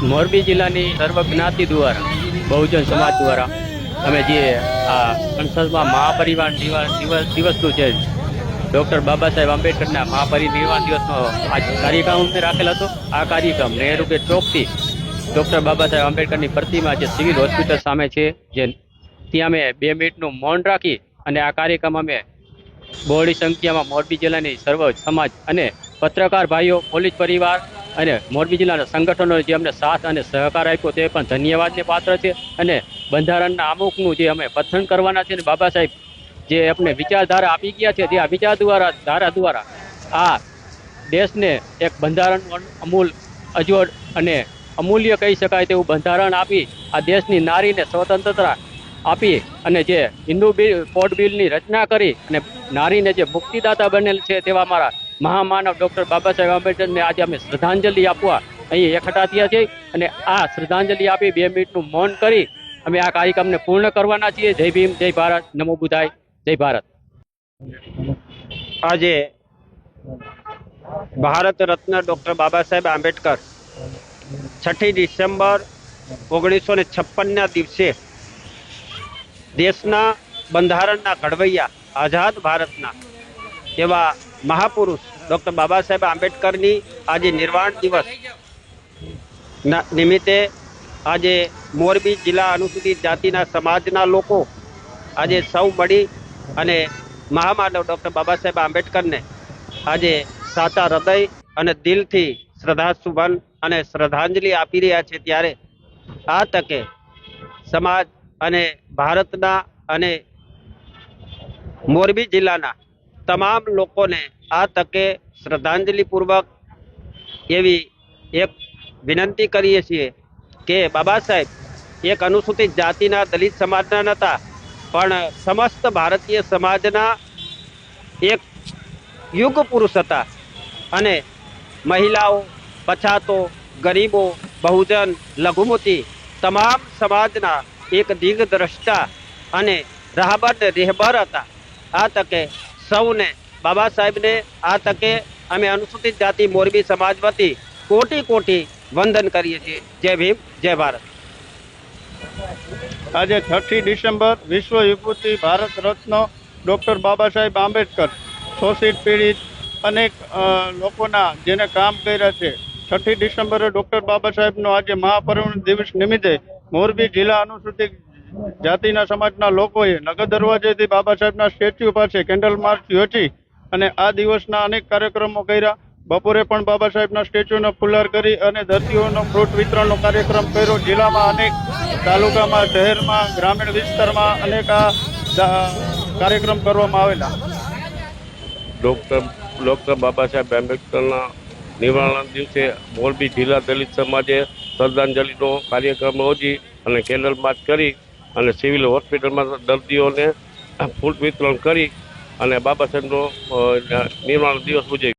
મોરબી જિલ્લાની સર્વ જ્ઞાતિ દ્વારા બહુજન સમાજ દ્વારા અમે જે આ સંસદમાં મહાપરિવાર દિવસનું છે ડૉક્ટર બાબા સાહેબ આંબેડકરના મહાપરિનિર્વાણ દિવસનો આ કાર્યક્રમ અમે રાખેલ હતો। આ કાર્યક્રમ નહેરુ ગેટ ચોકથી ડૉક્ટર બાબા સાહેબ આંબેડકરની પ્રતિમા જે સિવિલ હોસ્પિટલ સામે છે જે ત્યાં અમે 2 મિનિટનું મૌન રાખી અને આ કાર્યક્રમ અમે બહોળી સંખ્યામાં મોરબી જિલ્લાની સર્વ સમાજ અને પત્રકાર ભાઈઓ, પોલીસ પરિવાર અને મોરબી જિલ્લાના સંગઠનો જે અમને સાથ અને સહકાર આપ્યો તે પણ ધન્યવાદને પાત્ર છે। અને બંધારણના આમુખનું જે અમે પઠન કરવાના છે અને બાબા સાહેબ જે આપણે વિચારધારા આપી ગયા છે તે આ વિચારધારા દ્વારા આ દેશને એક બંધારણનું અમૂલ અજોડ અને અમૂલ્ય કહી શકાય તેવું બંધારણ આપી આ દેશની નારીને સ્વતંત્રતા આપી અને જે હિન્દુ કોડ બિલની રચના કરી અને નારીને જે મુક્તિદાતા બનેલ છે તેવા અમારા મહામાનવ ડૉક્ટર બાબા સાહેબ આંબેડકરને આજે અમે શ્રદ્ધાંજલિ આપવા અહીં એકઠા થયા છીએ અને આ શ્રદ્ધાંજલિ આપી 2 મિનિટનું મૌન કરી અમે આ કાર્યક્રમને પૂર્ણ કરવાના છીએ। જય ભીમ, જય ભારત, નમો બુદ્ધાય, જય ભારત। આજે ભારત રત્ન ડૉક્ટર બાબા સાહેબ આંબેડકર 6 ડિસેમ્બર 1956ના દિવસે દેશના બંધારણના ઘડવૈયા આઝાદ ભારતના એવા મહાપુરુષ ડૉક્ટર બાબા સાહેબ આંબેડકરની આજે નિર્વાણ દિવસ નિમિત્તે આજે મોરબી જિલ્લા અનુસૂચિત જાતિના સમાજના લોકો આજે સૌ મળી અને મહામાનવ ડૉક્ટર બાબા સાહેબ આંબેડકરને આજે સાચા હૃદય અને દિલથી શ્રદ્ધાસુમન અને શ્રદ્ધાંજલિ આપી રહ્યા છે। ત્યારે આ તકે સમાજ અને ભારતના અને મોરબી જિલ્લાના તમામ લોકોને આ તકે શ્રદ્ધાંજલિપૂર્વક એવી એક વિનંતી કરીએ છીએ કે બાબા સાહેબ એક અનુસૂચિત જાતિના દલિત સમાજના નહોતા પણ સમસ્ત ભારતીય સમાજના એક યુગ પુરુષ હતા અને મહિલાઓ, પછાતો, ગરીબો, બહુજન, લઘુમતી તમામ સમાજના એક દિગ્દ્રષ્ટા અને રહેબર હતા। આ તકે સૌને બાબા સાહેબને આ તકે અમે અનુસૂચિત જાતિ મોરબી સમાજ વતી કોટી કોટી વંદન કરીએ છીએ। જય ભીમ, જય ભારત। આજે 6 ડિસેમ્બર વિશ્વ વિભૂતિ ભારત રત્ન ડૉક્ટર બાબા સાહેબ આંબેડકર શોષિત પીડિત અનેક લોકોના જેને કામ કર્યા છે 6 ડિસેમ્બરે ડૉક્ટર બાબા સાહેબનો આજે મહાપરિનિર્વાણ દિવસ નિમિત્તે મોરબી જિલ્લા અનુસૂચિત જાતિના સમાજના લોકોએ નગર દરવાજેથી બાબા સાહેબના સ્ટેચ્યુ પાસે કેન્ડલ માર્ચ યોજી અને આ દિવસના અનેક કાર્યક્રમો કર્યા। બપોરે પણ બાબા સાહેબના સ્ટેચ્યુનો ફુલહાર કરી અને દર્દીઓનો ફ્રૂટ વિતરણનો કાર્યક્રમ કર્યો। જિલ્લામાં અનેક તાલુકામાં, શહેરમાં, ગ્રામીણ વિસ્તારમાં અનેક આ કાર્યક્રમ કરવામાં આવેલા। ડૉક્ટર બાબા સાહેબ આંબેડકરના નિર્વાણ દિવસે મોરબી જિલ્લા દલિત સમાજે શ્રદ્ધાંજલિનો કાર્યક્રમ યોજી અને કેન્ડલ માર્ચ કરી અને સિવિલ હોસ્પિટલમાં દર્દીઓને ફૂડ વિતરણ કરી અને બાબા સાહેબનો નિર્વાણ દિવસ ઉજવ્યો।